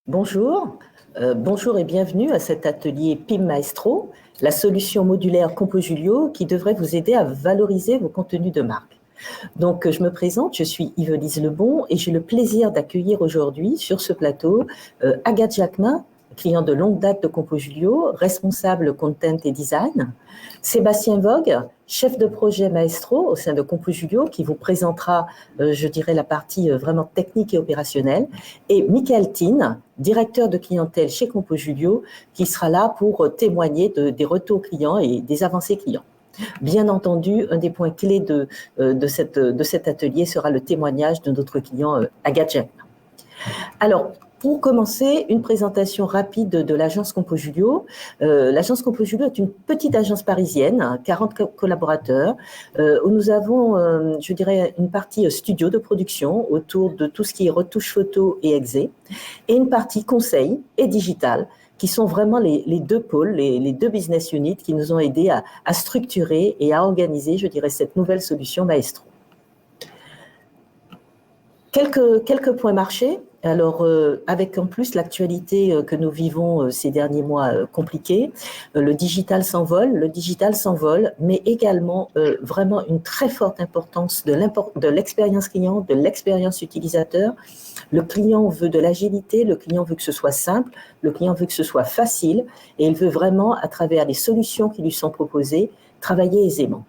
Bonjour, bonjour et bienvenue à cet atelier PIM Maestro, la solution modulaire CompoJulio qui devrait vous aider à valoriser vos contenus de marque. Donc, je me présente, je suis Yvelise Lebon et j'ai le plaisir d'accueillir aujourd'hui sur ce plateau Agathe Jacquemin, client de longue date de CompoJulio, responsable content et design, Sébastien Vogue, chef de projet Maestro au sein de CompoJulio, qui vous présentera, je dirais, la partie vraiment technique et opérationnelle, et Michael Tin, directeur de clientèle chez CompoJulio, qui sera là pour témoigner des retours clients et des avancées clients. Bien entendu, un des points clés de cet atelier sera le témoignage de notre client Agathe Jacquemin. Alors, pour commencer, une présentation rapide de l'agence CompoJulio. L'agence CompoJulio est une petite agence parisienne, 40 collaborateurs, où nous avons, je dirais, une partie studio de production autour de tout ce qui est retouche photo et exé, et une partie conseil et digital, qui sont vraiment les deux pôles, les deux business units qui nous ont aidés à structurer et à organiser, je dirais, cette nouvelle solution Maestro. Quelques points marchés. Alors, avec en plus l'actualité que nous vivons ces derniers mois compliqués, le digital s'envole, mais également vraiment une très forte importance de l'expérience client, de l'expérience utilisateur. Le client veut de l'agilité, le client veut que ce soit simple, le client veut que ce soit facile, et il veut vraiment, à travers les solutions qui lui sont proposées, travailler aisément.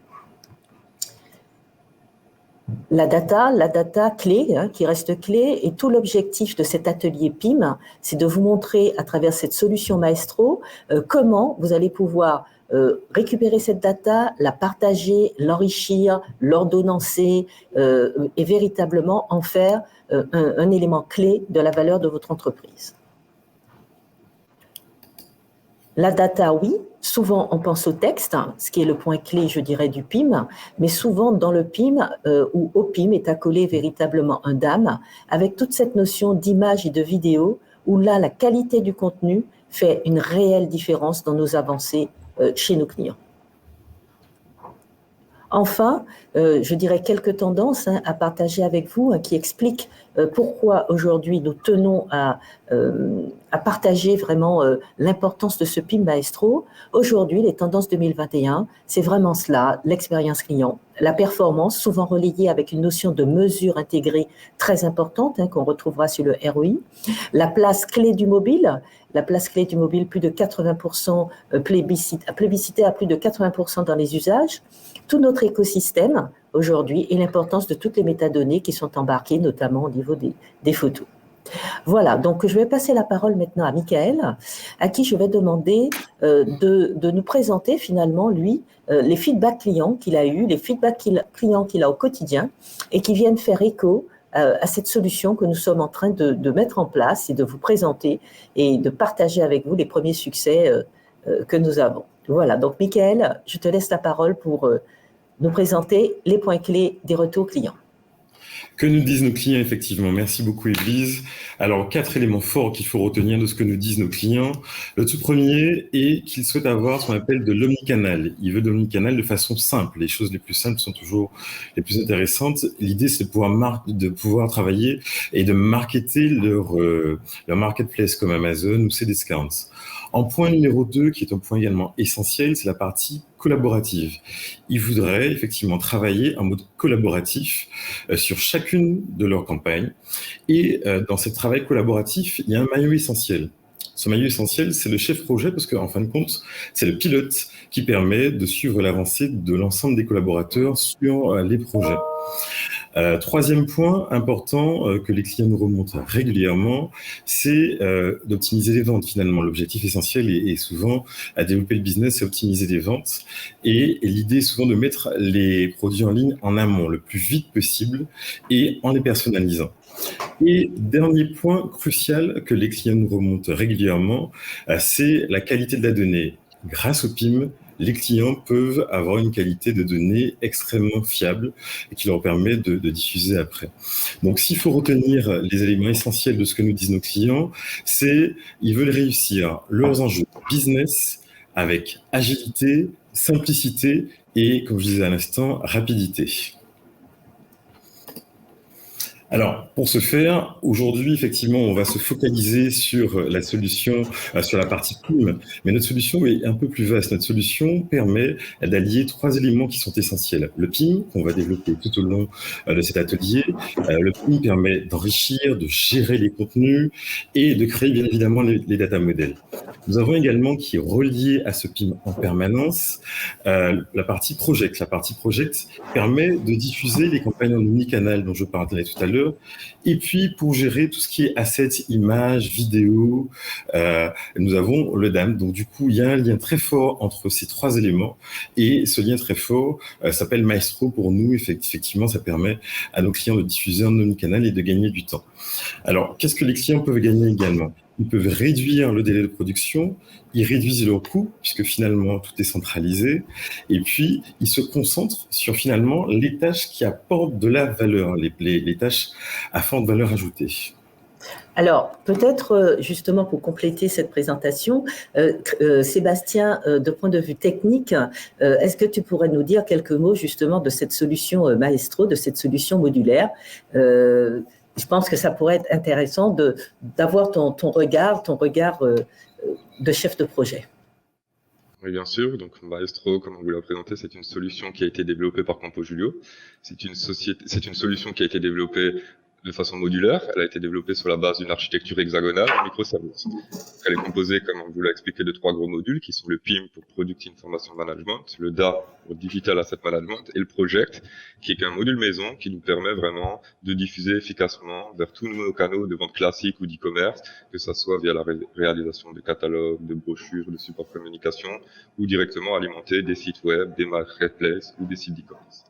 La data clé, qui reste clé, et tout l'objectif de cet atelier PIM, c'est de vous montrer à travers cette solution Maestro comment vous allez pouvoir récupérer cette data, la partager, l'enrichir, l'ordonnancer et véritablement en faire un élément clé de la valeur de votre entreprise. La data, oui. Souvent, on pense au texte, ce qui est le point clé, je dirais, du PIM, mais souvent, dans le PIM ou au PIM est accolé véritablement un DAM avec toute cette notion d'image et de vidéo où là, la qualité du contenu fait une réelle différence dans nos avancées chez nos clients. Enfin, je dirais quelques tendances à partager avec vous qui expliquent pourquoi aujourd'hui nous tenons à partager vraiment l'importance de ce PIM Maestro. Aujourd'hui, les tendances 2021, c'est vraiment cela, l'expérience client, la performance, souvent relayée avec une notion de mesure intégrée très importante qu'on retrouvera sur le ROI, la place clé du mobile. La place clé du mobile, plus de 80% plébiscité à plus de 80% dans les usages. Tout notre écosystème aujourd'hui et l'importance de toutes les métadonnées qui sont embarquées, notamment au niveau des photos. Voilà, donc je vais passer la parole maintenant à Michael, à qui je vais demander de nous présenter finalement, lui, les feedbacks clients qu'il a eus, les feedbacks clients qu'il a au quotidien et qui viennent faire écho à cette solution que nous sommes en train de mettre en place et de vous présenter et de partager avec vous les premiers succès que nous avons. Voilà, donc Michael, je te laisse la parole pour nous présenter les points clés des retours clients. Que nous disent nos clients, effectivement. Merci beaucoup, Église. Alors, 4 éléments forts qu'il faut retenir de ce que nous disent nos clients. Le tout premier est qu'ils souhaitent avoir ce qu'on appelle de l'omnicanal. Ils veulent de l'omnicanal de façon simple. Les choses les plus simples sont toujours les plus intéressantes. L'idée, c'est de pouvoir travailler et de marketer leur marketplace comme Amazon ou Cdiscount. En point numéro 2, qui est un point également essentiel, c'est la partie collaborative. Ils voudraient effectivement travailler en mode collaboratif sur chacune de leurs campagnes. Et dans ce travail collaboratif, il y a un maillot essentiel. Ce maillot essentiel, c'est le chef projet parce qu'en fin de compte, c'est le pilote qui permet de suivre l'avancée de l'ensemble des collaborateurs sur les projets. Troisième point important que les clients nous remontent régulièrement, c'est d'optimiser les ventes finalement. L'objectif essentiel est souvent à développer le business et optimiser les ventes. Et l'idée est souvent de mettre les produits en ligne en amont le plus vite possible et en les personnalisant. Et dernier point crucial que les clients nous remontent régulièrement, c'est la qualité de la donnée. Grâce au PIM, les clients peuvent avoir une qualité de données extrêmement fiable et qui leur permet de diffuser après. Donc, s'il faut retenir les éléments essentiels de ce que nous disent nos clients, c'est qu'ils veulent réussir leurs enjeux business avec agilité, simplicité et, comme je disais à l'instant, rapidité. Alors, pour ce faire, aujourd'hui, effectivement, on va se focaliser sur la solution, sur la partie PIM, mais notre solution est un peu plus vaste. Notre solution permet d'allier 3 éléments qui sont essentiels. Le PIM, qu'on va développer tout au long de cet atelier. Le PIM permet d'enrichir, de gérer les contenus et de créer, bien évidemment, les data models. Nous avons également, qui est relié à ce PIM en permanence, la partie Project. La partie Project permet de diffuser les campagnes en omnicanal dont je parlais tout à l'heure. Et puis, pour gérer tout ce qui est assets, images, vidéos, nous avons le DAM. Donc, du coup, il y a un lien très fort entre ces 3 éléments. Et ce lien très fort s'appelle Maestro pour nous. Effectivement, ça permet à nos clients de diffuser en omnicanal et de gagner du temps. Alors, qu'est-ce que les clients peuvent gagner également? Ils peuvent réduire le délai de production, ils réduisent leurs coûts, puisque finalement, tout est centralisé, et puis ils se concentrent sur finalement les tâches qui apportent de la valeur, les tâches à forte valeur ajoutée. Alors, peut-être justement pour compléter cette présentation, Sébastien, de point de vue technique, est-ce que tu pourrais nous dire quelques mots justement de cette solution Maestro, de cette solution modulaire? Je pense que ça pourrait être intéressant d'avoir ton regard de chef de projet. Oui, bien sûr. Donc, Maestro, comme on vous l'a présenté, c'est une solution qui a été développée par CampoJulio. C'est une solution qui a été développée de façon modulaire. Elle a été développée sur la base d'une architecture hexagonale en microservices. Elle est composée, comme on vous l'a expliqué, de 3 gros modules qui sont le PIM pour Product Information Management, le DA pour Digital Asset Management et le Project, qui est un module maison qui nous permet vraiment de diffuser efficacement vers tous nos canaux de vente classique ou d'e-commerce, que ça soit via la réalisation de catalogues, de brochures, de supports communication ou directement alimenter des sites web, des marketplaces ou des sites d'e-commerce.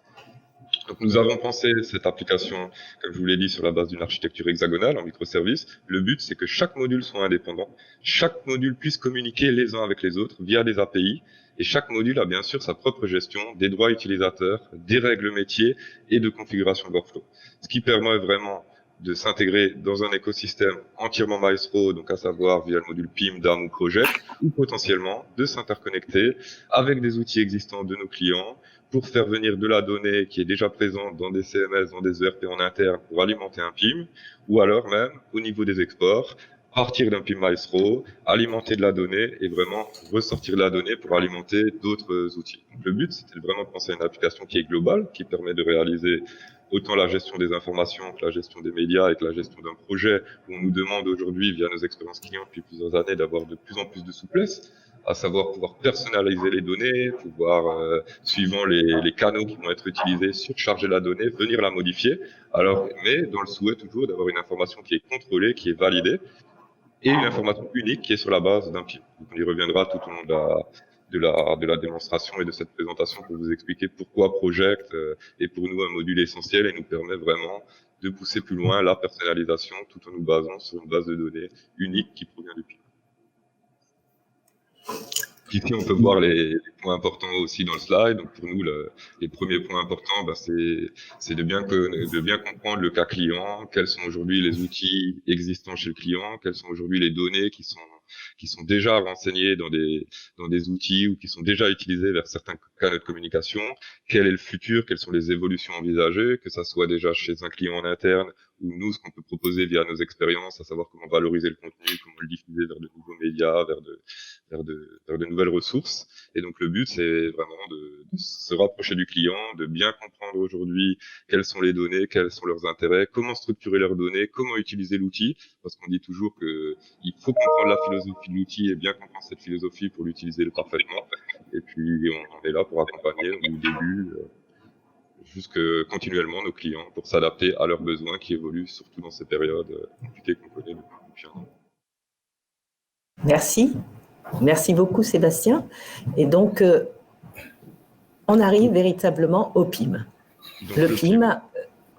Donc, nous avons pensé cette application, comme je vous l'ai dit, sur la base d'une architecture hexagonale en microservices. Le but, c'est que chaque module soit indépendant, chaque module puisse communiquer les uns avec les autres via des API, et chaque module a bien sûr sa propre gestion des droits utilisateurs, des règles métiers et de configuration workflow. Ce qui permet vraiment de s'intégrer dans un écosystème entièrement Maestro, donc à savoir via le module PIM, DAM ou Project, ou potentiellement de s'interconnecter avec des outils existants de nos clients pour faire venir de la donnée qui est déjà présente dans des CMS, dans des ERP en interne pour alimenter un PIM, ou alors même au niveau des exports, partir d'un PIM Maestro, alimenter de la donnée et vraiment ressortir de la donnée pour alimenter d'autres outils. Donc le but, c'était vraiment de penser à une application qui est globale, qui permet de réaliser autant la gestion des informations que la gestion des médias et que la gestion d'un projet où on nous demande aujourd'hui, via nos expériences clients depuis plusieurs années, d'avoir de plus en plus de souplesse, à savoir pouvoir personnaliser les données, pouvoir, suivant les canaux qui vont être utilisés, surcharger la donnée, venir la modifier, mais dans le souhait toujours d'avoir une information qui est contrôlée, qui est validée, et une information unique qui est sur la base d'un PIM. Donc on y reviendra tout au long de la démonstration et de cette présentation pour vous expliquer pourquoi Project est pour nous un module essentiel et nous permet vraiment de pousser plus loin la personnalisation tout en nous basant sur une base de données unique qui provient du PIM. Ici, on peut voir les points importants aussi dans le slide. Donc, pour nous, les premiers points importants, c'est de bien comprendre le cas client, quels sont aujourd'hui les outils existants chez le client, quelles sont aujourd'hui les données qui sont déjà renseignées dans des outils ou qui sont déjà utilisés vers certains canaux de communication, quel est le futur, quelles sont les évolutions envisagées, que ça soit déjà chez un client en interne ou nous, ce qu'on peut proposer via nos expériences, à savoir comment valoriser le contenu, comment le diffuser vers de nouveaux médias, vers de nouvelles ressources. Et donc, le but, c'est vraiment de se rapprocher du client, de bien comprendre aujourd'hui quelles sont les données, quels sont leurs intérêts, comment structurer leurs données, comment utiliser l'outil, parce qu'on dit toujours que il faut comprendre la philosophie de l'outil et bien comprendre cette philosophie pour l'utiliser parfaitement. Et puis, on est là pour accompagner au début, jusque continuellement nos clients pour s'adapter à leurs besoins qui évoluent, surtout dans ces périodes compliquées qu'on connaît depuis un an. Merci. Merci beaucoup, Sébastien. Et donc, on arrive véritablement au PIM. Donc, le PIM,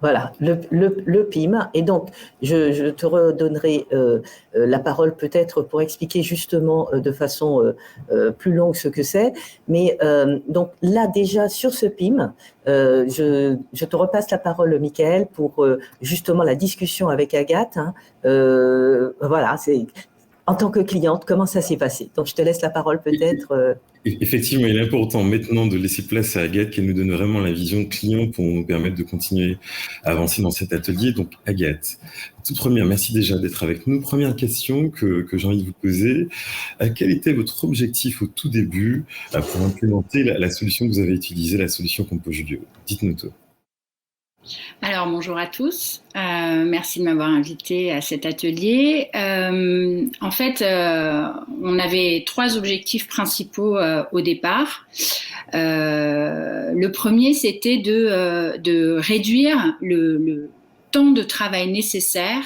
voilà, le PIM. Et donc, je te redonnerai la parole peut-être pour expliquer justement de façon plus longue ce que c'est. Mais donc là, déjà, sur ce PIM, je te repasse la parole, Michael, pour justement la discussion avec Agathe. Voilà, c'est... en tant que cliente, comment ça s'est passé? Donc, je te laisse la parole peut-être. Effectivement, il est important maintenant de laisser place à Agathe, qu'elle nous donne vraiment la vision client pour nous permettre de continuer à avancer dans cet atelier. Donc, Agathe, toute première, merci déjà d'être avec nous. Première question que j'ai envie de vous poser. Quel était votre objectif au tout début pour implémenter la solution que vous avez utilisée, la solution Compojulio? Dites-nous tout. Alors, bonjour à tous. Merci de m'avoir invité à cet atelier. En fait, on avait 3 objectifs principaux au départ. Le premier, c'était de réduire le temps de travail nécessaire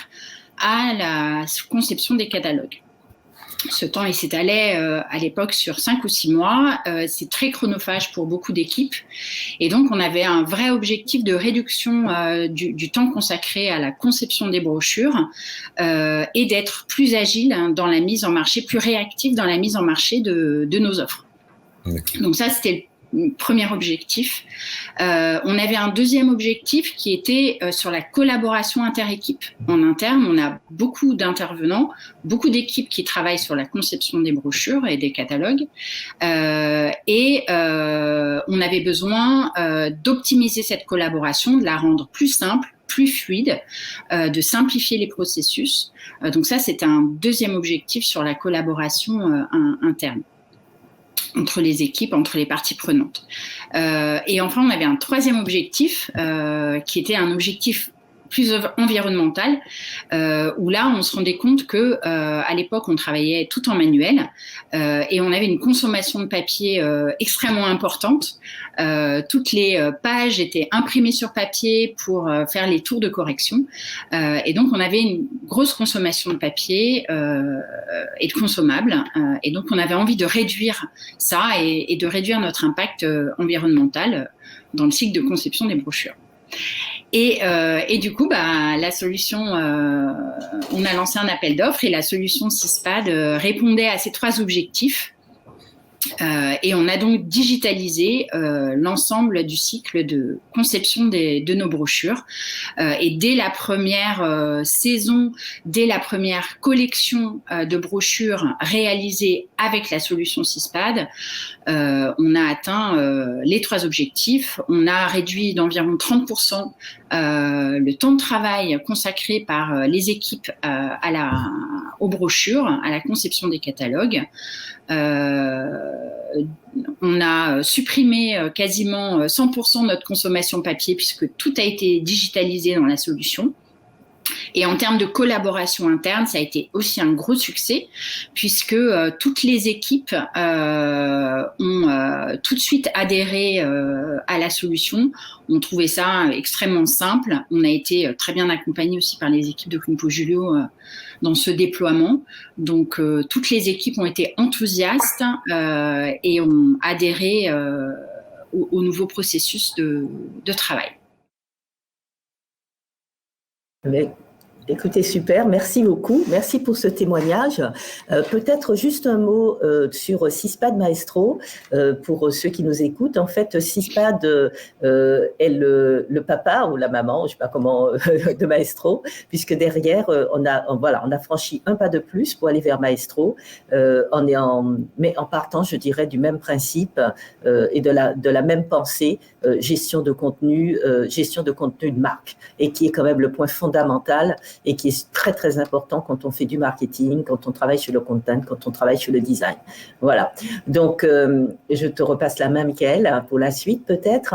à la conception des catalogues. Ce temps, il s'étalait à l'époque sur 5 ou 6 mois. C'est très chronophage pour beaucoup d'équipes. Et donc, on avait un vrai objectif de réduction du temps consacré à la conception des brochures et d'être plus agile dans la mise en marché, plus réactif dans la mise en marché de nos offres. Donc ça, c'était le premier objectif. On avait un deuxième objectif qui était sur la collaboration inter-équipe. En interne, on a beaucoup d'intervenants, beaucoup d'équipes qui travaillent sur la conception des brochures et des catalogues. Et on avait besoin d'optimiser cette collaboration, de la rendre plus simple, plus fluide, de simplifier les processus. Donc ça, c'était un deuxième objectif sur la collaboration interne entre les équipes, entre les parties prenantes. Et enfin, on avait un troisième objectif qui était un objectif plus environnemental, où là, on se rendait compte que à l'époque, on travaillait tout en manuel et on avait une consommation de papier extrêmement importante. Toutes les pages étaient imprimées sur papier pour faire les tours de correction. Et donc, on avait une grosse consommation de papier et de consommables. Et donc, on avait envie de réduire ça et de réduire notre impact environnemental dans le cycle de conception des brochures. Et du coup, la solution, on a lancé un appel d'offres et la solution Syspad répondait à ces 3 objectifs. Et on a donc digitalisé l'ensemble du cycle de conception de nos brochures. Et dès la première saison, dès la première collection de brochures réalisées avec la solution Syspad, on a atteint les 3 objectifs. On a réduit d'environ 30% le temps de travail consacré par les équipes aux brochures, à la conception des catalogues. On a supprimé quasiment 100% de notre consommation papier puisque tout a été digitalisé dans la solution. Et en termes de collaboration interne, ça a été aussi un gros succès puisque toutes les équipes ont tout de suite adhéré à la solution. On trouvait ça extrêmement simple. On a été très bien accompagnés aussi par les équipes de Compojulio dans ce déploiement. Donc, toutes les équipes ont été enthousiastes et ont adhéré au nouveau processus de travail. Mais, écoutez, super, merci beaucoup, merci pour ce témoignage. Peut-être juste un mot sur Syspad Maestro pour ceux qui nous écoutent. En fait, Syspad est le papa ou la maman, je ne sais pas comment, de Maestro, puisque derrière, on a franchi un pas de plus pour aller vers Maestro, mais en partant, je dirais, du même principe et de la même pensée, gestion de contenu de marque, et qui est quand même le point fondamental et qui est très, très important quand on fait du marketing, quand on travaille sur le content, quand on travaille sur le design. Voilà. Donc, je te repasse la main, Michael, pour la suite, peut-être.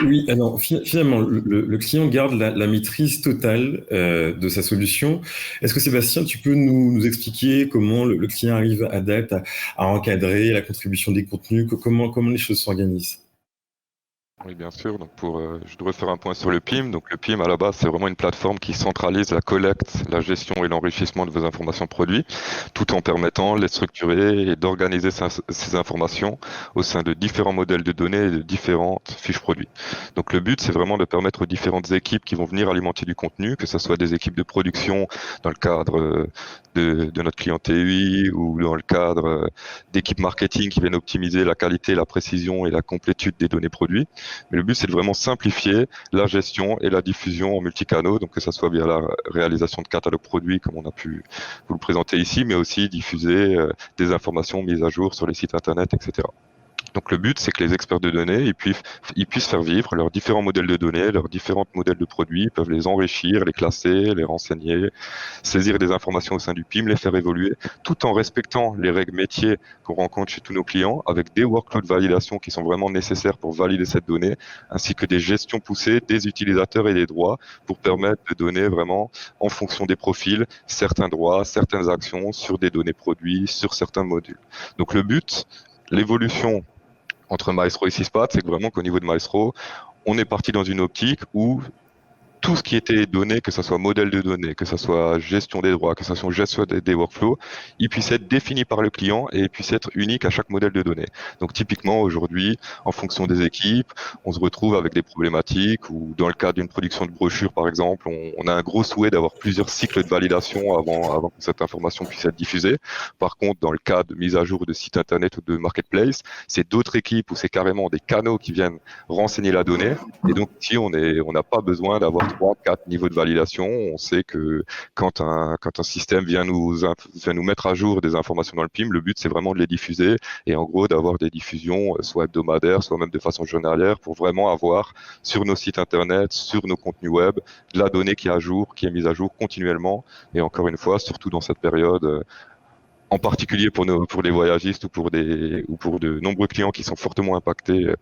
Oui, alors finalement, le client garde la maîtrise totale de sa solution. Est-ce que Sébastien, tu peux nous expliquer comment le client arrive, adapte à encadrer la contribution des contenus, comment les choses s'organisent? Oui, bien sûr. Donc je devrais faire un point sur le PIM. Donc le PIM, à la base, c'est vraiment une plateforme qui centralise la collecte, la gestion et l'enrichissement de vos informations produits, tout en permettant de les structurer et d'organiser ces informations au sein de différents modèles de données et de différentes fiches produits. Donc le but, c'est vraiment de permettre aux différentes équipes qui vont venir alimenter du contenu, que ce soit des équipes de production dans le cadre de notre client TUI ou dans le cadre d'équipes marketing qui viennent optimiser la qualité, la précision et la complétude des données produits, Mais le but, c'est de vraiment simplifier la gestion et la diffusion en multicanaux, donc que ça soit via la réalisation de catalogues produits, comme on a pu vous le présenter ici, mais aussi diffuser des informations mises à jour sur les sites internet, etc. Donc le but, c'est que les experts de données ils puissent faire vivre leurs différents modèles de données, leurs différents modèles de produits, ils peuvent les enrichir, les classer, les renseigner, saisir des informations au sein du PIM, les faire évoluer, tout en respectant les règles métiers qu'on rencontre chez tous nos clients, avec des workflows de validation qui sont vraiment nécessaires pour valider cette donnée, ainsi que des gestions poussées des utilisateurs et des droits pour permettre de donner vraiment, en fonction des profils, certains droits, certaines actions sur des données produits, sur certains modules. Donc le but, l'évolution entre Maestro et Syspat, c'est que vraiment qu'au niveau de Maestro, on est parti dans une optique où tout ce qui était donné, que ce soit modèle de données, que ce soit gestion des droits, que ce soit gestion des workflows, il puisse être défini par le client et puisse être unique à chaque modèle de données. Donc typiquement aujourd'hui, en fonction des équipes, on se retrouve avec des problématiques où dans le cadre d'une production de brochure par exemple, on a un gros souhait d'avoir plusieurs cycles de validation avant que cette information puisse être diffusée. Par contre, dans le cas de mise à jour de site internet ou de marketplace, c'est d'autres équipes où c'est carrément des canaux qui viennent renseigner la donnée. Et donc si on n'a pas besoin d'avoir 3-4 niveaux de validation. On sait que quand un système vient nous mettre à jour des informations dans le PIM, le but c'est vraiment de les diffuser et en gros d'avoir des diffusions soit hebdomadaires, soit même de façon journalière pour vraiment avoir sur nos sites internet, sur nos contenus web, de la donnée qui est mise à jour continuellement. Et encore une fois, surtout dans cette période, en particulier pour les voyagistes ou pour de nombreux clients qui sont fortement impactés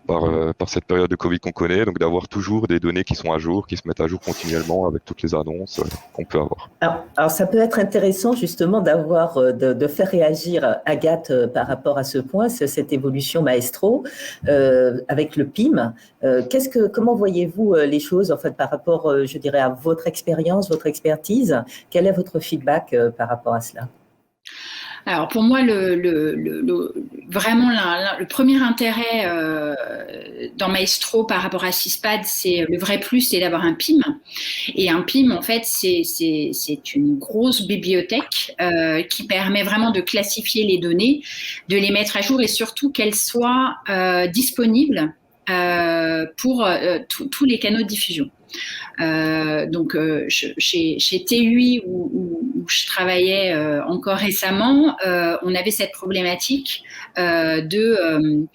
par cette période de Covid qu'on connaît, donc d'avoir toujours des données qui sont à jour, qui se mettent à jour continuellement avec toutes les annonces qu'on peut avoir. Alors ça peut être intéressant justement de faire réagir Agathe par rapport à ce point, cette évolution Maestro avec le PIM. Comment voyez-vous les choses en fait par rapport, je dirais, à votre expérience, votre expertise? Quel est votre feedback par rapport à cela? Alors pour moi, vraiment le premier intérêt dans Maestro par rapport à Syspat, c'est le vrai plus, c'est d'avoir un PIM. Et un PIM, en fait, c'est une grosse bibliothèque qui permet vraiment de classifier les données, de les mettre à jour et surtout qu'elles soient disponibles pour tous les canaux de diffusion. Chez TUI où je travaillais encore récemment, on avait cette problématique de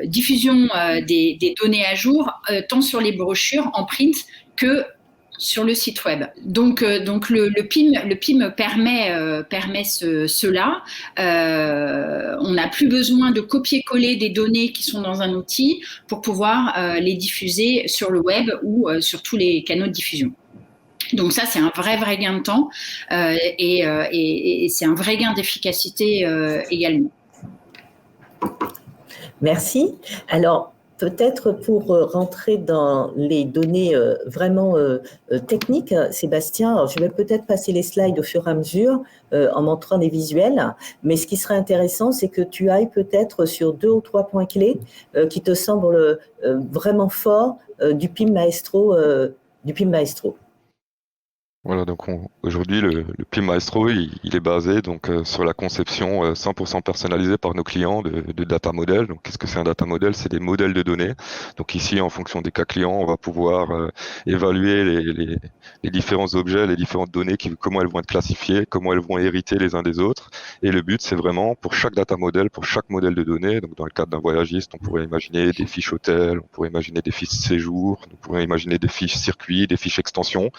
diffusion des données à jour, tant sur les brochures en print que sur le site web. Donc le PIM permet cela. On n'a plus besoin de copier-coller des données qui sont dans un outil pour pouvoir les diffuser sur le web ou sur tous les canaux de diffusion. Donc ça, c'est un vrai gain de temps et c'est un vrai gain d'efficacité également. Merci. Alors, peut-être pour rentrer dans les données vraiment techniques, Sébastien, alors je vais peut-être passer les slides au fur et à mesure en montrant des visuels, mais ce qui serait intéressant, c'est que tu ailles peut-être sur 2 ou 3 points clés qui te semblent vraiment forts du PIM Maestro. Voilà, donc aujourd'hui, le PIM Maestro, il est basé donc sur la conception 100% personnalisée par nos clients de data model. Donc, qu'est-ce que c'est un data model? C'est des modèles de données. Donc ici, en fonction des cas clients, on va pouvoir évaluer les différents objets, les différentes données, comment elles vont être classifiées, comment elles vont hériter les uns des autres. Et le but, c'est vraiment pour chaque data model, pour chaque modèle de données. Donc, dans le cadre d'un voyagiste, on pourrait imaginer des fiches hôtels, on pourrait imaginer des fiches séjour, on pourrait imaginer des fiches circuits, des fiches extensions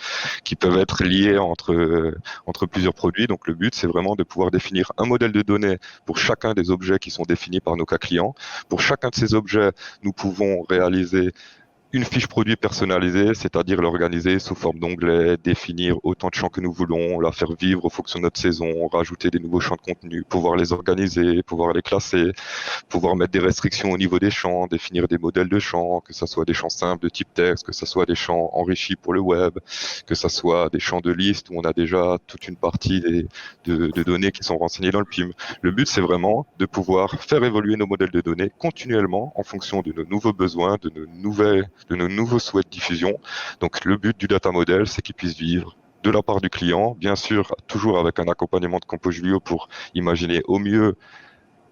qui peuvent être liés entre plusieurs produits. Donc le but, c'est vraiment de pouvoir définir un modèle de données pour chacun des objets qui sont définis par nos cas clients. Pour chacun de ces objets, nous pouvons réaliser une fiche produit personnalisée, c'est-à-dire l'organiser sous forme d'onglets, définir autant de champs que nous voulons, la faire vivre en fonction de notre saison, rajouter des nouveaux champs de contenu, pouvoir les organiser, pouvoir les classer, pouvoir mettre des restrictions au niveau des champs, définir des modèles de champs, que ce soit des champs simples de type texte, que ce soit des champs enrichis pour le web, que ce soit des champs de liste où on a déjà toute une partie de données qui sont renseignées dans le PIM. Le but, c'est vraiment de pouvoir faire évoluer nos modèles de données continuellement en fonction de nos nouveaux besoins, de nos nouveaux souhaits de diffusion. Donc le but du data model, c'est qu'il puisse vivre de la part du client, bien sûr, toujours avec un accompagnement de Compos Julio pour imaginer au mieux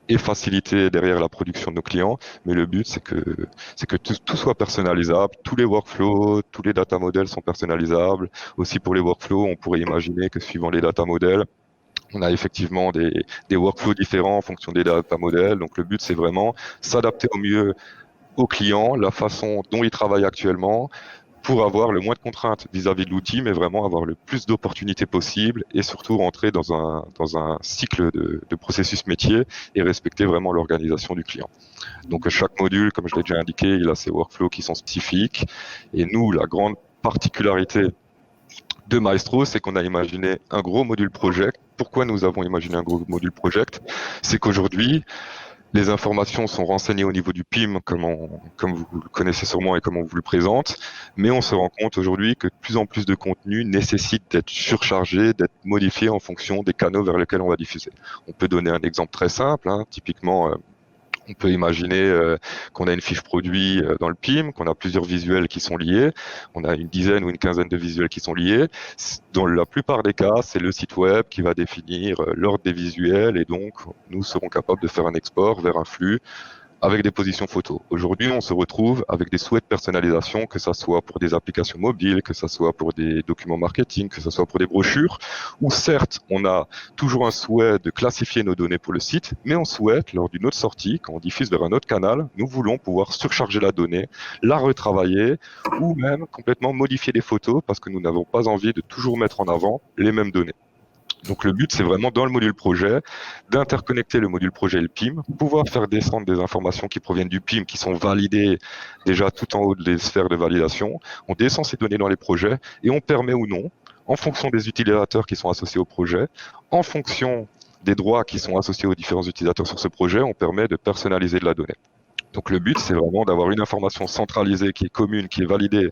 et faciliter derrière la production de nos clients. Mais le but, c'est que tout soit personnalisable. Tous les workflows, tous les data models sont personnalisables. Aussi pour les workflows, on pourrait imaginer que suivant les data models, on a effectivement des workflows différents en fonction des data models. Donc le but, c'est vraiment s'adapter au mieux aux clients, la façon dont ils travaillent actuellement, pour avoir le moins de contraintes vis-à-vis de l'outil, mais vraiment avoir le plus d'opportunités possibles et surtout rentrer dans un cycle de processus métier et respecter vraiment l'organisation du client. Donc chaque module, comme je l'ai déjà indiqué, il a ses workflows qui sont spécifiques. Et nous, la grande particularité de Maestro, c'est qu'on a imaginé un gros module project. Pourquoi nous avons imaginé un gros module project? C'est qu'aujourd'hui, les informations sont renseignées au niveau du PIM, comme vous le connaissez sûrement et comme on vous le présente, mais on se rend compte aujourd'hui que de plus en plus de contenu nécessite d'être surchargé, d'être modifié en fonction des canaux vers lesquels on va diffuser. On peut donner un exemple très simple, typiquement, on peut imaginer qu'on a une fiche produit dans le PIM, qu'on a plusieurs visuels qui sont liés. On a une dizaine ou une quinzaine de visuels qui sont liés. Dans la plupart des cas, c'est le site web qui va définir l'ordre des visuels et donc nous serons capables de faire un export vers un flux avec des positions photos. Aujourd'hui, on se retrouve avec des souhaits de personnalisation, que ça soit pour des applications mobiles, que ça soit pour des documents marketing, que ça soit pour des brochures, où certes, on a toujours un souhait de classifier nos données pour le site, mais on souhaite, lors d'une autre sortie, quand on diffuse vers un autre canal, nous voulons pouvoir surcharger la donnée, la retravailler, ou même complètement modifier les photos, parce que nous n'avons pas envie de toujours mettre en avant les mêmes données. Donc le but, c'est vraiment dans le module projet, d'interconnecter le module projet et le PIM, pouvoir faire descendre des informations qui proviennent du PIM, qui sont validées déjà tout en haut des sphères de validation. On descend ces données dans les projets et on permet ou non, en fonction des utilisateurs qui sont associés au projet, en fonction des droits qui sont associés aux différents utilisateurs sur ce projet, on permet de personnaliser de la donnée. Donc le but, c'est vraiment d'avoir une information centralisée qui est commune, qui est validée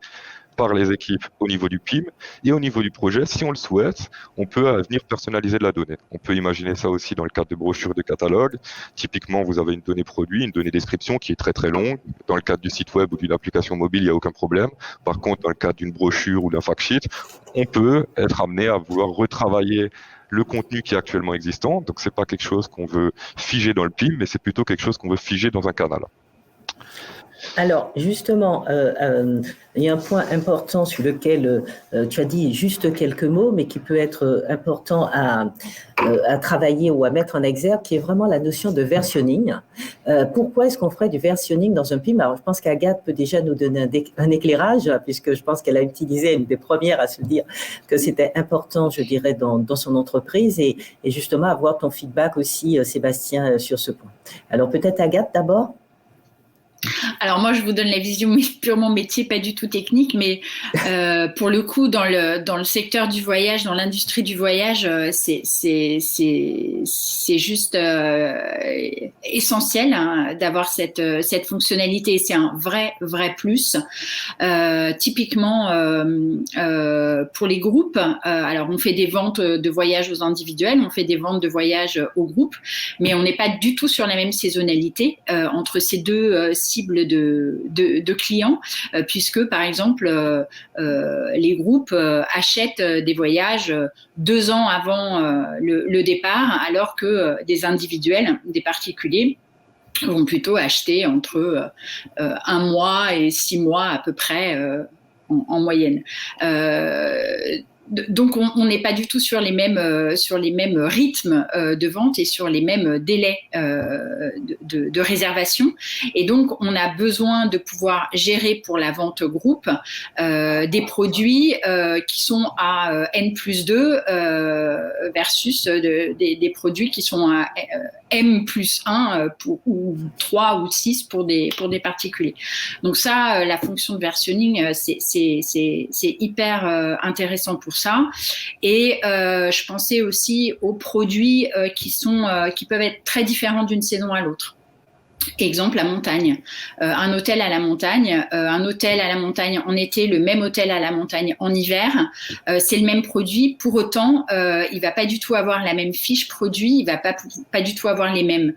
par les équipes au niveau du PIM et au niveau du projet. Si on le souhaite, on peut venir personnaliser de la donnée. On peut imaginer ça aussi dans le cadre de brochures de catalogue. Typiquement, vous avez une donnée produit, une donnée description qui est très très longue. Dans le cadre du site web ou d'une application mobile, il n'y a aucun problème. Par contre, dans le cadre d'une brochure ou d'un fact sheet, on peut être amené à vouloir retravailler le contenu qui est actuellement existant. Donc, c'est pas quelque chose qu'on veut figer dans le PIM, mais c'est plutôt quelque chose qu'on veut figer dans un canal. Alors, justement, il y a un point important sur lequel tu as dit juste quelques mots, mais qui peut être important à travailler ou à mettre en exergue, qui est vraiment la notion de versionning. Pourquoi est-ce qu'on ferait du versionning dans un PIM? Alors, je pense qu'Agathe peut déjà nous donner un éclairage, puisque je pense qu'elle a utilisé une des premières à se dire que c'était important, je dirais, dans son entreprise, et justement avoir ton feedback aussi, Sébastien, sur ce point. Alors, peut-être Agathe d'abord? Alors moi, je vous donne la vision purement métier, pas du tout technique, mais pour le coup, dans le secteur du voyage, dans l'industrie du voyage, c'est juste essentiel d'avoir cette fonctionnalité. Et c'est un vrai plus. Typiquement, pour les groupes, alors on fait des ventes de voyages aux individuels, on fait des ventes de voyages aux groupes, mais on n'est pas du tout sur la même saisonnalité entre ces deux cibles de clients, puisque par exemple les groupes achètent des voyages 2 ans avant le départ, alors que des individuels, des particuliers, vont plutôt acheter entre 1 mois et 6 mois à peu près en moyenne. Donc, on n'est pas du tout sur les mêmes rythmes de vente et sur les mêmes délais de réservation. Et donc, on a besoin de pouvoir gérer pour la vente groupe des produits qui sont à N+2 versus des produits qui sont à M+1 ou 3 ou 6 pour des particuliers. Donc ça, la fonction de versionning, c'est hyper intéressant pour ça. Et je pensais aussi aux produits qui peuvent être très différents d'une saison à l'autre. Exemple, la montagne. Un hôtel à la montagne en été, le même hôtel à la montagne en hiver, c'est le même produit. Pour autant, il va pas du tout avoir la même fiche produit, il va pas du tout avoir les mêmes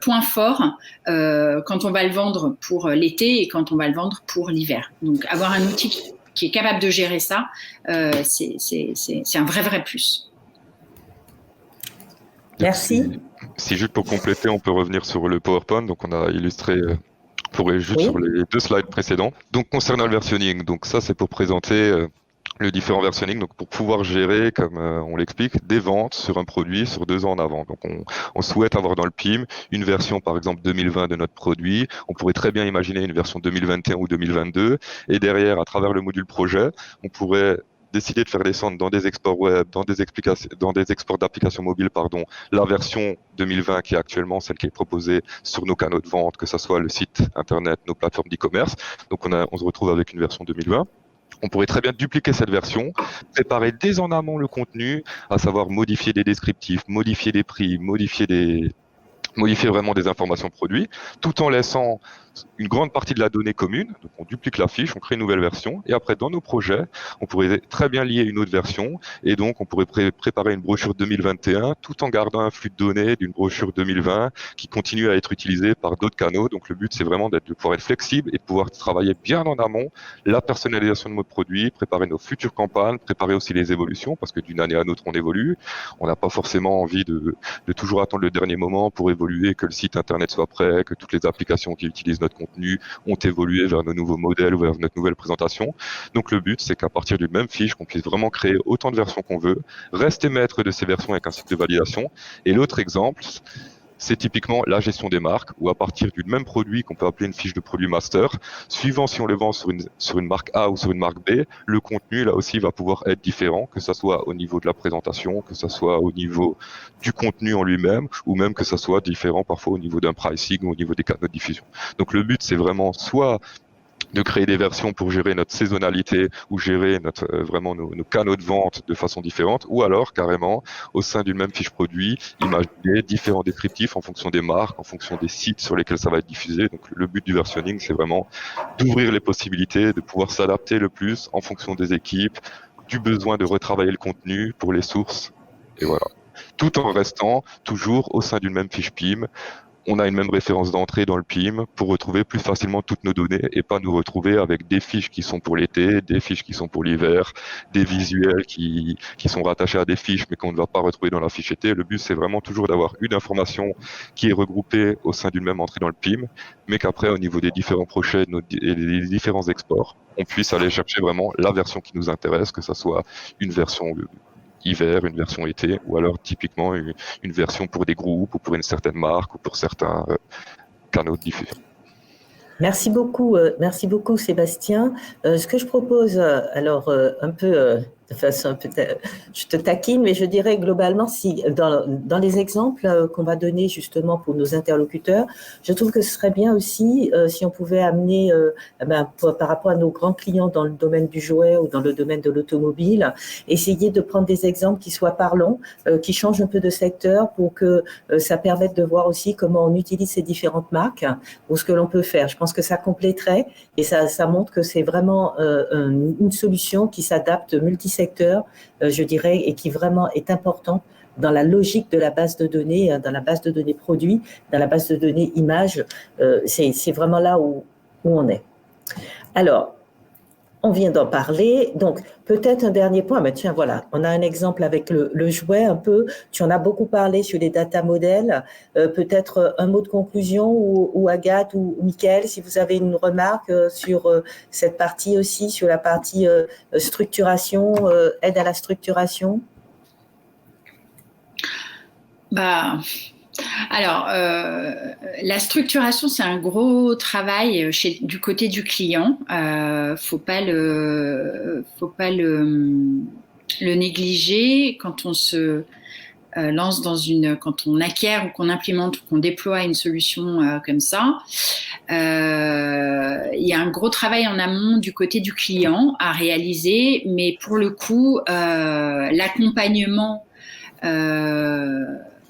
points forts quand on va le vendre pour l'été et quand on va le vendre pour l'hiver. Donc, avoir un outil qui est capable de gérer ça, c'est un vrai plus. Merci. Si juste pour compléter, on peut revenir sur le PowerPoint. Donc, on a illustré pour aller juste Oui, sur les 2 slides précédents. Donc, concernant le versionning, donc ça, c'est pour présenter le différent versionning, donc pour pouvoir gérer, comme on l'explique, des ventes sur un produit sur 2 ans en avant. Donc, on souhaite avoir dans le PIM une version, par exemple, 2020 de notre produit. On pourrait très bien imaginer une version 2021 ou 2022. Et derrière, à travers le module projet, on pourrait décider de faire descendre dans des exports web, dans des exports d'applications mobiles, pardon, la version 2020 qui est actuellement celle qui est proposée sur nos canaux de vente, que ce soit le site internet, nos plateformes d'e-commerce. Donc on se retrouve avec une version 2020. On pourrait très bien dupliquer cette version, préparer dès en amont le contenu, à savoir modifier des descriptifs, modifier des prix, modifier vraiment des informations produits, tout en laissant une grande partie de la donnée commune. Donc, on duplique la fiche, on crée une nouvelle version, et après, dans nos projets, on pourrait très bien lier une autre version, et donc, on pourrait préparer une brochure 2021, tout en gardant un flux de données d'une brochure 2020 qui continue à être utilisé par d'autres canaux. Donc, le but, c'est vraiment de pouvoir être flexible et de pouvoir travailler bien en amont la personnalisation de notre produit, préparer nos futures campagnes, préparer aussi les évolutions, parce que d'une année à l'autre, on évolue. On n'a pas forcément envie de toujours attendre le dernier moment pour évoluer, que le site internet soit prêt, que toutes les applications qui utilisent notre contenu ont évolué vers nos nouveaux modèles ou vers notre nouvelle présentation. Donc le but, c'est qu'à partir d'une même fiche, qu'on puisse vraiment créer autant de versions qu'on veut, rester maître de ces versions avec un cycle de validation. Et l'autre exemple, c'est typiquement la gestion des marques, où à partir du même produit qu'on peut appeler une fiche de produit master, suivant si on le vend sur une marque A ou sur une marque B, le contenu là aussi va pouvoir être différent, que ce soit au niveau de la présentation, que ce soit au niveau du contenu en lui-même, ou même que ce soit différent parfois au niveau d'un pricing ou au niveau des canaux de diffusion. Donc le but, c'est vraiment soit de créer des versions pour gérer notre saisonnalité ou gérer vraiment nos canaux de vente de façon différente, ou alors carrément au sein d'une même fiche produit, imaginer différents descriptifs en fonction des marques, en fonction des sites sur lesquels ça va être diffusé. Donc le but du versionning, c'est vraiment d'ouvrir les possibilités, de pouvoir s'adapter le plus en fonction des équipes, du besoin de retravailler le contenu pour les sources, et voilà. Tout en restant toujours au sein d'une même fiche PIM. On a une même référence d'entrée dans le PIM pour retrouver plus facilement toutes nos données et pas nous retrouver avec des fiches qui sont pour l'été, des fiches qui sont pour l'hiver, des visuels qui sont rattachés à des fiches mais qu'on ne va pas retrouver dans la fiche été. Le but, c'est vraiment toujours d'avoir une information qui est regroupée au sein d'une même entrée dans le PIM, mais qu'après, au niveau des différents projets et des différents exports, on puisse aller chercher vraiment la version qui nous intéresse, que ce soit une version hiver, une version été, ou alors typiquement une version pour des groupes ou pour une certaine marque ou pour certains canaux de diffusion. merci beaucoup Sébastien. Ce que je propose, alors un peu de façon peut-être, je te taquine, mais je dirais globalement, si dans les exemples qu'on va donner justement pour nos interlocuteurs, je trouve que ce serait bien aussi si on pouvait amener, par rapport à nos grands clients dans le domaine du jouet ou dans le domaine de l'automobile, essayer de prendre des exemples qui soient parlants, qui changent un peu de secteur pour que ça permette de voir aussi comment on utilise ces différentes marques ou ce que l'on peut faire. Je pense que ça compléterait et ça montre que c'est vraiment une solution qui s'adapte multisecteur, je dirais, et qui vraiment est importante dans la logique de la base de données, dans la base de données produits, dans la base de données images. C'est vraiment là où on est. Alors, on vient d'en parler, donc peut-être un dernier point, mais tiens, voilà, on a un exemple avec le jouet un peu, tu en as beaucoup parlé sur les data models, peut-être un mot de conclusion ou Agathe ou Mickaël, si vous avez une remarque sur cette partie aussi, sur la partie structuration, aide à la structuration. Alors, la structuration, c'est un gros travail du côté du client. Faut pas le négliger quand on se lance quand on acquiert ou qu'on implémente ou qu'on déploie une solution comme ça. Il y a un gros travail en amont du côté du client à réaliser, mais pour le coup, l'accompagnement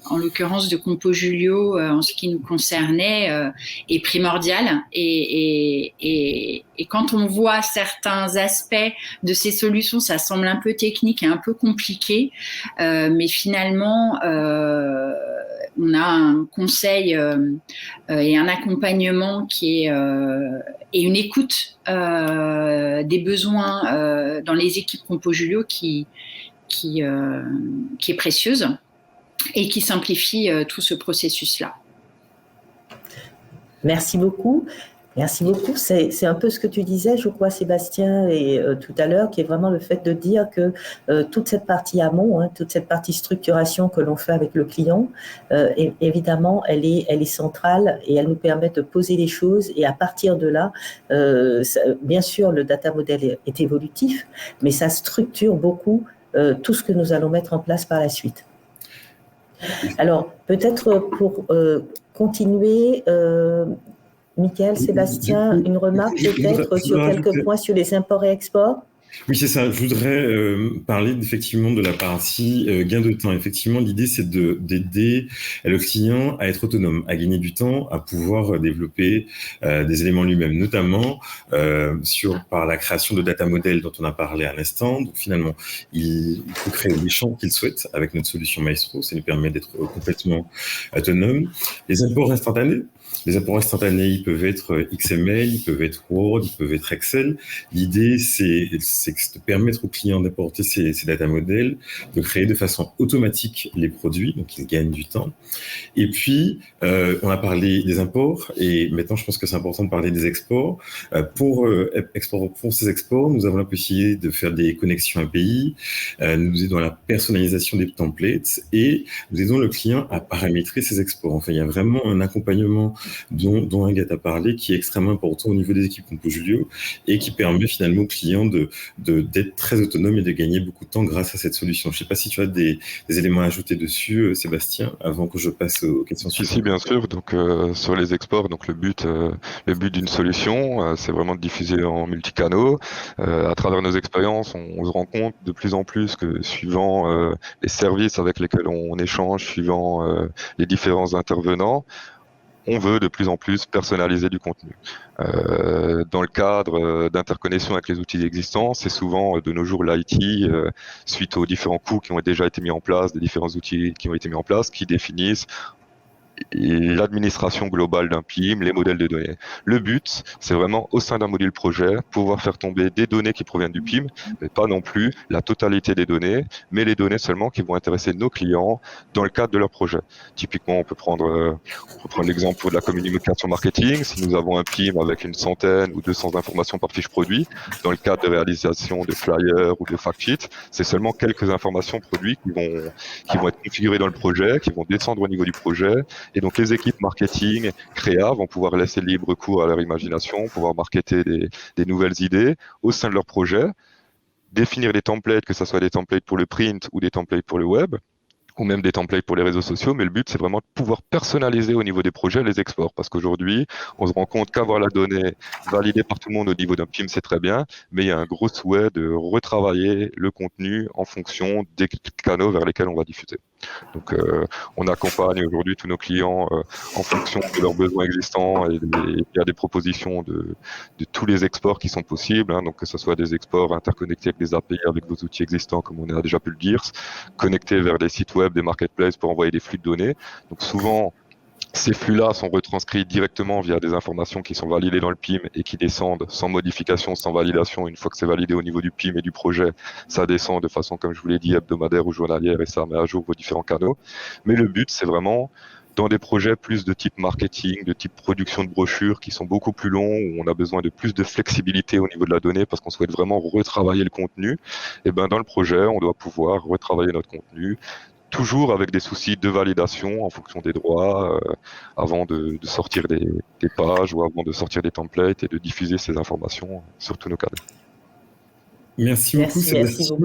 en l'occurrence de Compo Julio, en ce qui nous concernait, est primordial. Et quand on voit certains aspects de ces solutions, ça semble un peu technique et un peu compliqué, mais finalement, on a un conseil et un accompagnement et une écoute des besoins dans les équipes Compo Julio qui est précieuse. et qui simplifie tout ce processus-là. Merci beaucoup. Merci beaucoup. C'est un peu ce que tu disais, je crois, Sébastien, et tout à l'heure, qui est vraiment le fait de dire que toute cette partie amont, toute cette partie structuration que l'on fait avec le client, évidemment, elle est centrale et elle nous permet de poser les choses. Et à partir de là, bien sûr, le data model est évolutif, mais ça structure beaucoup tout ce que nous allons mettre en place par la suite. Alors, peut-être pour continuer, Michael, Sébastien, une remarque peut-être sur quelques points sur les imports et exports? Oui, c'est ça. Je voudrais parler effectivement de la partie gain de temps. Effectivement, l'idée, c'est d'aider le client à être autonome, à gagner du temps, à pouvoir développer des éléments lui-même, notamment par la création de data models dont on a parlé à l'instant. Donc finalement, il peut créer les champs qu'il souhaite avec notre solution Maestro. Ça nous permet d'être complètement autonome. Les imports instantanés. Les apports instantanés, ils peuvent être XML, ils peuvent être Word, ils peuvent être Excel. L'idée, c'est de permettre aux clients d'apporter ces data models, de créer de façon automatique les produits, donc ils gagnent du temps. Et puis, on a parlé des imports, et maintenant, je pense que c'est important de parler des exports. Pour ces exports, nous avons la possibilité de faire des connexions API, nous aidons à la personnalisation des templates, et nous aidons le client à paramétrer ses exports. Enfin, il y a vraiment un accompagnement dont Agathe a parlé, qui est extrêmement important au niveau des équipes CompoJulio et qui permet finalement aux clients d'être très autonomes et de gagner beaucoup de temps grâce à cette solution. Je ne sais pas si tu as des éléments à ajouter dessus, Sébastien, avant que je passe aux questions suivantes. Si, bien sûr. Donc, sur les exports, donc le but d'une solution, c'est vraiment de diffuser en multicanaux. À travers nos expériences, on se rend compte de plus en plus que suivant les services avec lesquels on échange, suivant les différents intervenants, on veut de plus en plus personnaliser du contenu. Dans le cadre d'interconnexion avec les outils existants, c'est souvent de nos jours l'IT, suite aux différents coûts qui ont déjà été mis en place, des différents outils qui ont été mis en place, qui définissent l'administration globale d'un PIM, les modèles de données. Le but, c'est vraiment, au sein d'un module projet, pouvoir faire tomber des données qui proviennent du PIM, mais pas non plus la totalité des données, mais les données seulement qui vont intéresser nos clients dans le cadre de leur projet. Typiquement, on peut prendre l'exemple de la communication marketing. Si nous avons un PIM avec une centaine ou 200 informations par fiche produit, dans le cadre de réalisation de flyers ou de fact sheets, c'est seulement quelques informations produits qui vont être configurées dans le projet, qui vont descendre au niveau du projet. Et donc, les équipes marketing, créa vont pouvoir laisser libre cours à leur imagination, pouvoir marketer des nouvelles idées au sein de leur projet, définir des templates, que ce soit des templates pour le print ou des templates pour le web, ou même des templates pour les réseaux sociaux, mais le but, c'est vraiment de pouvoir personnaliser au niveau des projets les exports, parce qu'aujourd'hui, on se rend compte qu'avoir la donnée validée par tout le monde au niveau d'un PIM, c'est très bien, mais il y a un gros souhait de retravailler le contenu en fonction des canaux vers lesquels on va diffuser. Donc, on accompagne aujourd'hui tous nos clients en fonction de leurs besoins existants, et il y a des propositions de tous les exports qui sont possibles, donc que ce soit des exports interconnectés avec des API, avec vos outils existants, comme on a déjà pu le dire, connectés vers des sites web, des marketplaces pour envoyer des flux de données. Donc souvent, ces flux-là sont retranscrits directement via des informations qui sont validées dans le PIM et qui descendent sans modification, sans validation. Une fois que c'est validé au niveau du PIM et du projet, ça descend de façon, comme je vous l'ai dit, hebdomadaire ou journalière, et ça met à jour vos différents canaux. Mais le but, c'est vraiment dans des projets plus de type marketing, de type production de brochures qui sont beaucoup plus longs, où on a besoin de plus de flexibilité au niveau de la donnée parce qu'on souhaite vraiment retravailler le contenu. Et ben dans le projet, on doit pouvoir retravailler notre contenu, toujours avec des soucis de validation en fonction des droits, avant de sortir des pages ou avant de sortir des templates et de diffuser ces informations sur tous nos canaux. Merci beaucoup, Sébastien.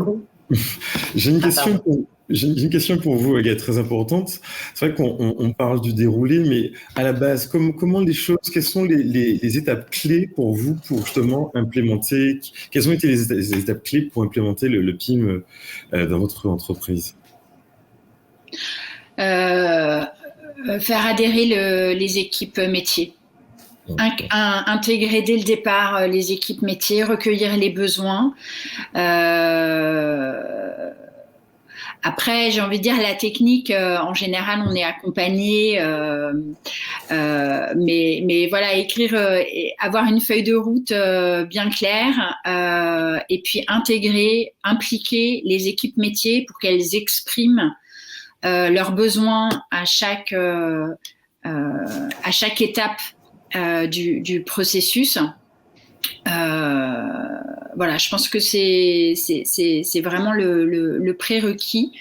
J'ai une question pour vous, Agathe, très importante. C'est vrai qu'on parle du déroulé, mais à la base, quelles sont les étapes clés pour vous pour justement implémenter, quelles ont été les étapes clés pour implémenter le PIM dans votre entreprise? Faire adhérer les équipes métiers. Intégrer dès le départ les équipes métiers, recueillir les besoins. Après, j'ai envie de dire, la technique, en général, on est accompagné, mais voilà, écrire, avoir une feuille de route bien claire, et puis impliquer les équipes métiers pour qu'elles expriment leurs besoins à chaque étape du processus. Voilà, je pense que c'est vraiment le prérequis.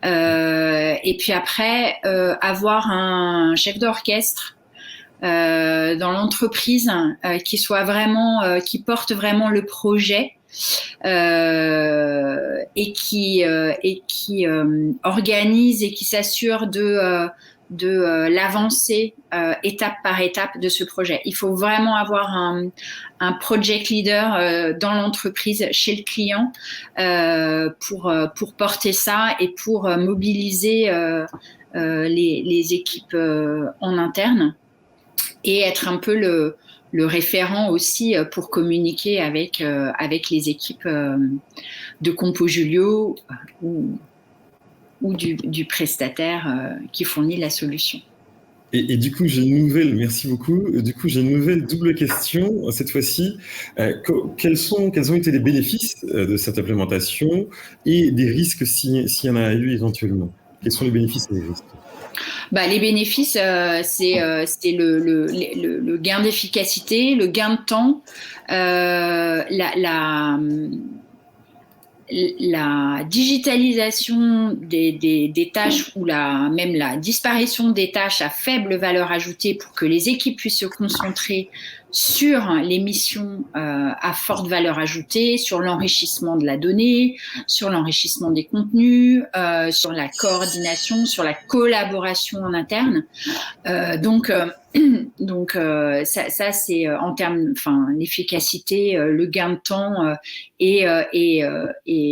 Et puis après, avoir un chef d'orchestre dans l'entreprise qui soit vraiment, qui porte vraiment le projet et qui organise et qui s'assure de l'avancée étape par étape de ce projet. Il faut vraiment avoir un project leader dans l'entreprise, chez le client, pour porter ça et pour mobiliser les équipes en interne et être un peu le référent aussi pour communiquer avec les équipes de Compojulio ou du prestataire qui fournit la solution. Et du coup, j'ai une nouvelle, merci beaucoup. Du coup, j'ai une nouvelle double question. Cette fois-ci, quels ont été les bénéfices de cette implémentation et des risques s'il y en a eu éventuellement? Quels sont les bénéfices et les risques? Les bénéfices, c'est le gain d'efficacité, le gain de temps, la digitalisation des tâches ou même la disparition des tâches à faible valeur ajoutée pour que les équipes puissent se concentrer sur les missions à forte valeur ajoutée, sur l'enrichissement de la donnée, sur l'enrichissement des contenus, sur la coordination, sur la collaboration en interne. Donc ça c'est en termes, l'efficacité, le gain de temps et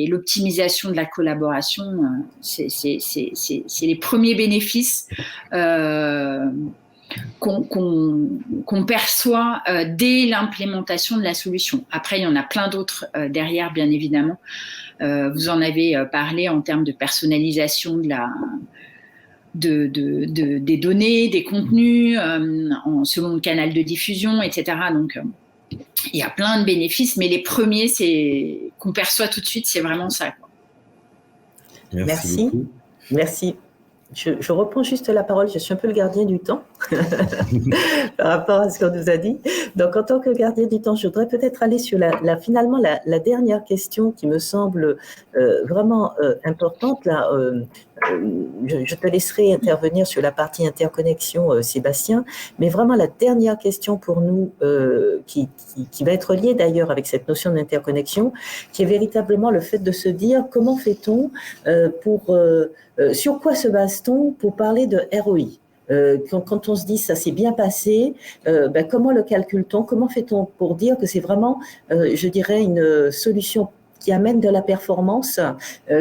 l'optimisation de la collaboration, c'est les premiers bénéfices qu'on perçoit dès l'implémentation de la solution. Après, il y en a plein d'autres derrière, bien évidemment. Vous en avez parlé en termes de personnalisation des données, des contenus, selon le canal de diffusion, etc. Donc, il y a plein de bénéfices, mais les premiers qu'on perçoit tout de suite, c'est vraiment ça, quoi. Merci. Merci. Je reprends juste la parole, je suis un peu le gardien du temps par rapport à ce qu'on nous a dit. Donc, en tant que gardien du temps, je voudrais peut-être aller sur finalement la dernière question qui me semble vraiment importante. Là, je te laisserai intervenir sur la partie interconnexion, Sébastien, mais vraiment la dernière question pour nous, qui va être liée d'ailleurs avec cette notion d'interconnexion, qui est véritablement le fait de se dire comment fait-on sur quoi se base-t-on pour parler de ROI? Quand on se dit ça s'est bien passé, comment le calcule-t-on? Comment fait-on pour dire que c'est vraiment, je dirais, une solution qui amène de la performance,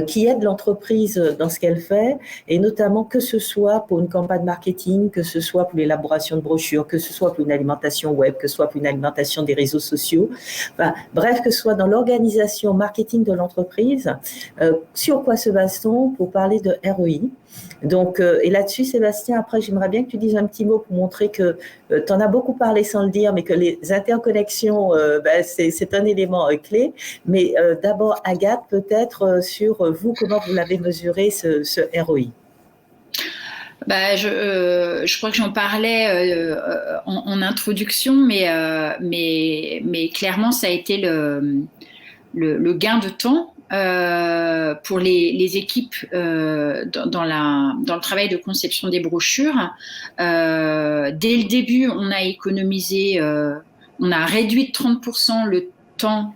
qui aide l'entreprise dans ce qu'elle fait, et notamment que ce soit pour une campagne marketing, que ce soit pour l'élaboration de brochures, que ce soit pour une alimentation web, que ce soit pour une alimentation des réseaux sociaux, bref, que ce soit dans l'organisation marketing de l'entreprise, sur quoi se base-t-on pour parler de ROI? Donc, et là-dessus, Sébastien, après, j'aimerais bien que tu dises un petit mot pour montrer que tu en as beaucoup parlé sans le dire, mais que les interconnexions, c'est un élément clé. Mais d'abord, Agathe, peut-être sur vous, comment vous l'avez mesuré, ce ROI? Je crois que j'en parlais en introduction, mais clairement, ça a été le gain de temps pour les équipes dans le travail de conception des brochures. Dès le début, on a économisé, on a réduit de 30% le temps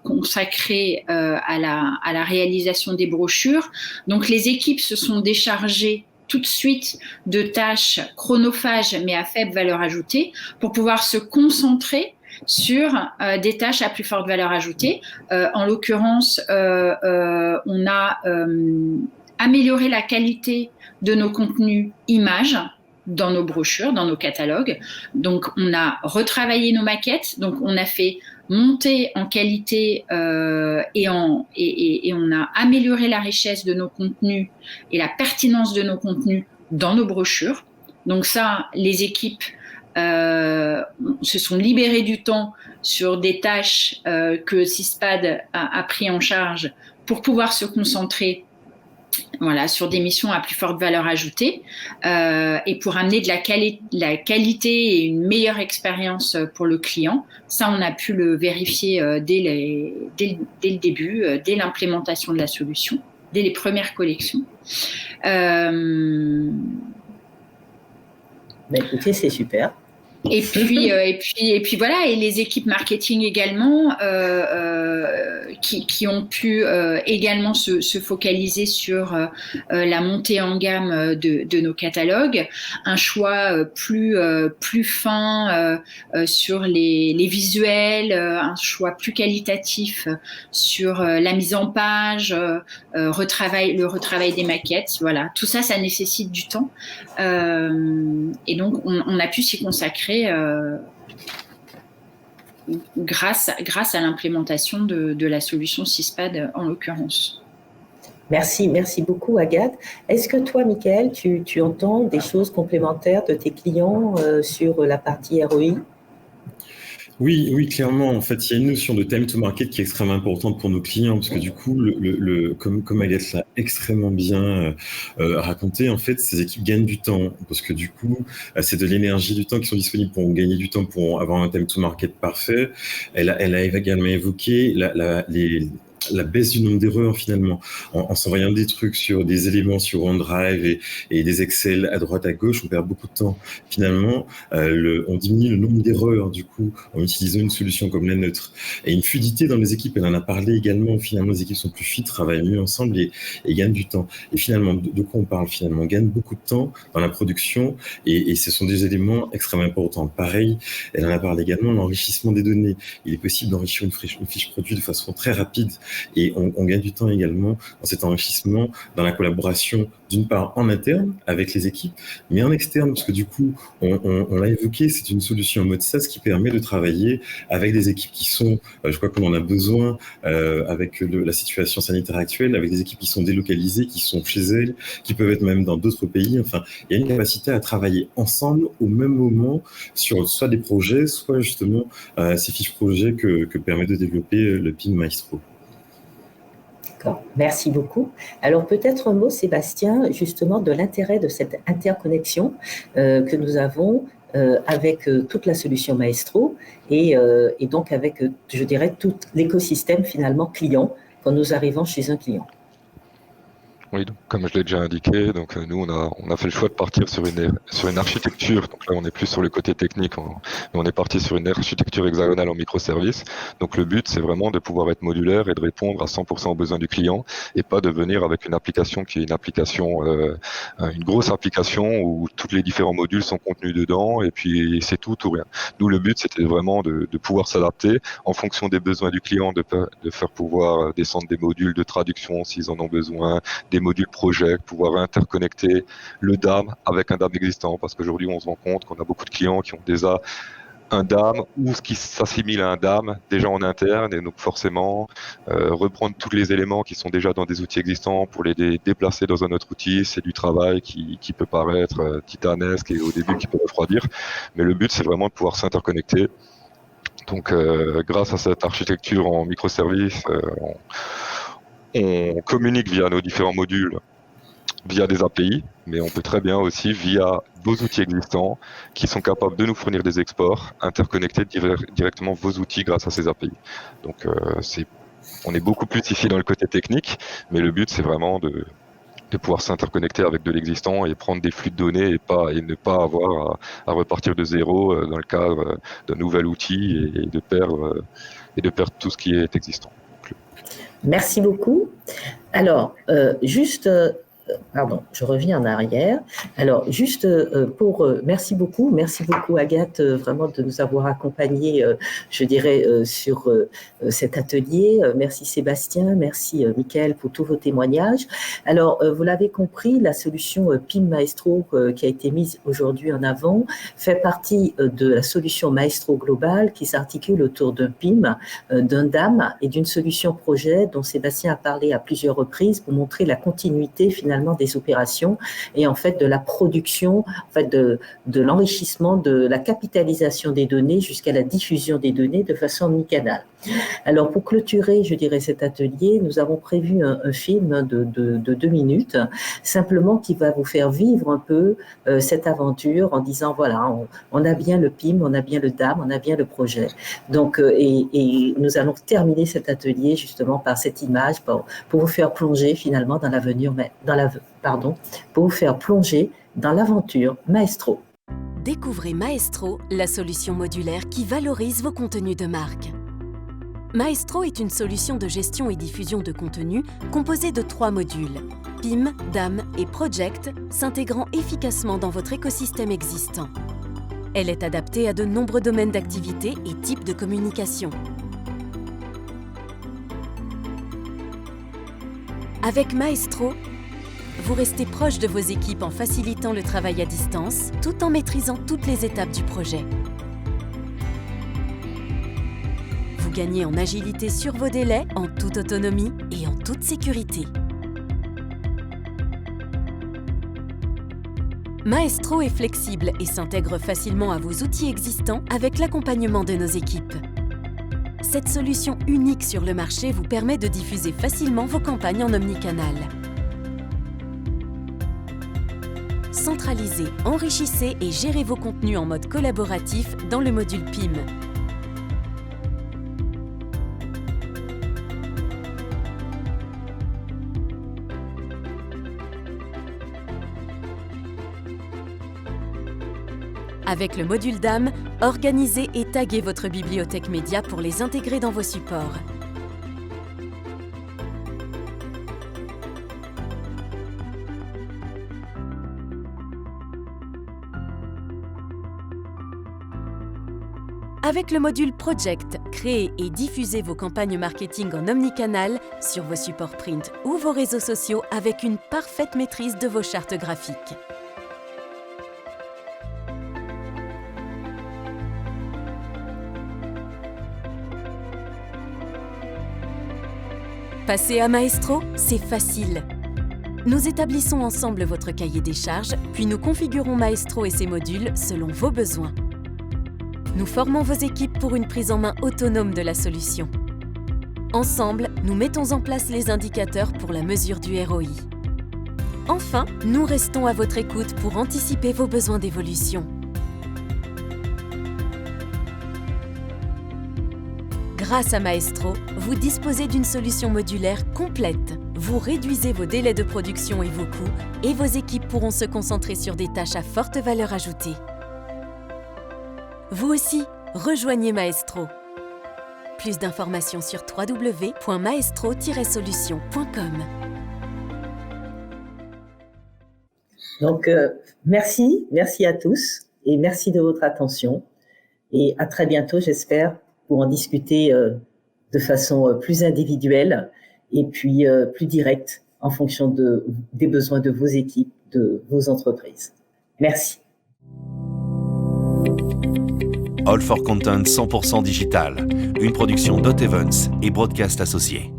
consacré à la réalisation des brochures. Donc les équipes se sont déchargées tout de suite de tâches chronophages mais à faible valeur ajoutée pour pouvoir se concentrer sur des tâches à plus forte valeur ajoutée. En l'occurrence, on a amélioré la qualité de nos contenus images dans nos brochures, dans nos catalogues. Donc, on a retravaillé nos maquettes. Donc, on a fait monter en qualité et on a amélioré la richesse de nos contenus et la pertinence de nos contenus dans nos brochures. Donc ça, les équipes se sont libérées du temps sur des tâches que Cispad a pris en charge pour pouvoir se concentrer Voilà, sur des missions à plus forte valeur ajoutée et pour amener de la qualité et une meilleure expérience pour le client. Ça, on a pu le vérifier dès le début, dès l'implémentation de la solution, dès les premières collections. Écoutez, c'est super. Et puis voilà, et les équipes marketing également qui ont pu également se focaliser sur la montée en gamme de nos catalogues, un choix plus fin sur les visuels, un choix plus qualitatif sur la mise en page, le retravail des maquettes. Voilà, tout ça, ça nécessite du temps et donc on a pu s'y consacrer grâce à l'implémentation de la solution SYSPAD en l'occurrence. Merci beaucoup Agathe. Est-ce que toi, Michael, tu entends des choses complémentaires de tes clients sur la partie ROI ? Oui, clairement. En fait, il y a une notion de time to market qui est extrêmement importante pour nos clients, parce que du coup, comme Agathe l'a extrêmement bien raconté, en fait, ces équipes gagnent du temps, parce que du coup, c'est de l'énergie, du temps qui sont disponibles pour gagner du temps, pour avoir un time to market parfait. Elle a également évoqué la baisse du nombre d'erreurs finalement, en s'envoyant des trucs sur des éléments sur OneDrive et des Excel à droite à gauche, on perd beaucoup de temps. Finalement, on diminue le nombre d'erreurs du coup en utilisant une solution comme la nôtre. Et une fluidité dans les équipes, elle en a parlé également. Finalement, les équipes sont plus fit, travaillent mieux ensemble et gagnent du temps. Et finalement, de quoi on parle finalement ? On gagne beaucoup de temps dans la production et ce sont des éléments extrêmement importants. Pareil, elle en a parlé également, l'enrichissement des données. Il est possible d'enrichir une fiche produit de façon très rapide. Et on gagne du temps également dans cet enrichissement, dans la collaboration, d'une part en interne avec les équipes, mais en externe, parce que du coup, on l'a évoqué, c'est une solution en mode SaaS qui permet de travailler avec des équipes qui sont, je crois qu'on en a besoin avec la situation sanitaire actuelle, avec des équipes qui sont délocalisées, qui sont chez elles, qui peuvent être même dans d'autres pays. Enfin, il y a une capacité à travailler ensemble au même moment sur soit des projets, soit justement ces fiches projets que permet de développer le PIM Maestro. Merci beaucoup. Alors peut-être un mot, Sébastien, justement de l'intérêt de cette interconnexion que nous avons avec toute la solution Maestro et donc avec, je dirais, tout l'écosystème finalement client quand nous arrivons chez un client. Oui, donc, comme je l'ai déjà indiqué, donc nous on a fait le choix de partir sur une architecture. Donc là on est plus sur le côté technique, on est parti sur une architecture hexagonale en microservices. Donc le but c'est vraiment de pouvoir être modulaire et de répondre à 100% aux besoins du client et pas de venir avec une application qui est une grosse application où tous les différents modules sont contenus dedans et puis c'est tout ou rien. Nous le but c'était vraiment de pouvoir s'adapter en fonction des besoins du client, de faire pouvoir descendre des modules de traduction s'ils en ont besoin, des modules project, pouvoir interconnecter le DAM avec un DAM existant, parce qu'aujourd'hui on se rend compte qu'on a beaucoup de clients qui ont déjà un DAM ou ce qui s'assimile à un DAM déjà en interne, et donc forcément reprendre tous les éléments qui sont déjà dans des outils existants pour les déplacer dans un autre outil, c'est du travail qui peut paraître titanesque et au début qui peut refroidir, mais le but c'est vraiment de pouvoir s'interconnecter. Donc grâce à cette architecture en microservices, on communique via nos différents modules, via des API, mais on peut très bien aussi via vos outils existants qui sont capables de nous fournir des exports, interconnecter directement vos outils grâce à ces API. Donc on est beaucoup plus ici dans le côté technique, mais le but c'est vraiment de pouvoir s'interconnecter avec de l'existant et prendre des flux de données et ne pas avoir à repartir de zéro dans le cadre d'un nouvel outil et de perdre tout ce qui est existant. Merci beaucoup. Alors, pardon, je reviens en arrière. Alors, juste merci beaucoup Agathe, vraiment de nous avoir accompagnés, je dirais, sur cet atelier. Merci Sébastien, merci Michael pour tous vos témoignages. Alors, vous l'avez compris, la solution PIM Maestro qui a été mise aujourd'hui en avant fait partie de la solution Maestro globale qui s'articule autour d'un PIM, d'un DAM et d'une solution projet dont Sébastien a parlé à plusieurs reprises pour montrer la continuité finalement des opérations et en fait de la production, en fait de l'enrichissement, de la capitalisation des données jusqu'à la diffusion des données de façon omnicanale. Alors, pour clôturer, je dirais, cet atelier, nous avons prévu un film de 2 minutes, simplement qui va vous faire vivre un peu cette aventure en disant, voilà, on a bien le PIM, on a bien le DAM, on a bien le projet. Donc, et nous allons terminer cet atelier justement par cette image pour vous faire plonger finalement dans pour vous faire plonger dans l'aventure Maestro. Découvrez Maestro, la solution modulaire qui valorise vos contenus de marque. Maestro est une solution de gestion et diffusion de contenu composée de 3 modules, PIM, DAM et Project, s'intégrant efficacement dans votre écosystème existant. Elle est adaptée à de nombreux domaines d'activité et types de communication. Avec Maestro, vous restez proche de vos équipes en facilitant le travail à distance, tout en maîtrisant toutes les étapes du projet. Vous gagnez en agilité sur vos délais, en toute autonomie et en toute sécurité. Maestro est flexible et s'intègre facilement à vos outils existants avec l'accompagnement de nos équipes. Cette solution unique sur le marché vous permet de diffuser facilement vos campagnes en omnicanal. Centralisez, enrichissez et gérez vos contenus en mode collaboratif dans le module PIM. Avec le module DAM, organisez et taguez votre bibliothèque média pour les intégrer dans vos supports. Avec le module Project, créez et diffusez vos campagnes marketing en omnicanal sur vos supports print ou vos réseaux sociaux avec une parfaite maîtrise de vos chartes graphiques. Passer à Maestro, c'est facile. Nous établissons ensemble votre cahier des charges, puis nous configurons Maestro et ses modules selon vos besoins. Nous formons vos équipes pour une prise en main autonome de la solution. Ensemble, nous mettons en place les indicateurs pour la mesure du ROI. Enfin, nous restons à votre écoute pour anticiper vos besoins d'évolution. Grâce à Maestro, vous disposez d'une solution modulaire complète. Vous réduisez vos délais de production et vos coûts, et vos équipes pourront se concentrer sur des tâches à forte valeur ajoutée. Vous aussi, rejoignez Maestro. Plus d'informations sur www.maestro-solution.com. Donc, merci à tous et merci de votre attention. Et à très bientôt, j'espère, pour en discuter de façon plus individuelle et puis plus directe en fonction des besoins de vos équipes, de vos entreprises. Merci. All for Content 100% digital, une production Dot Events et Broadcast Associés.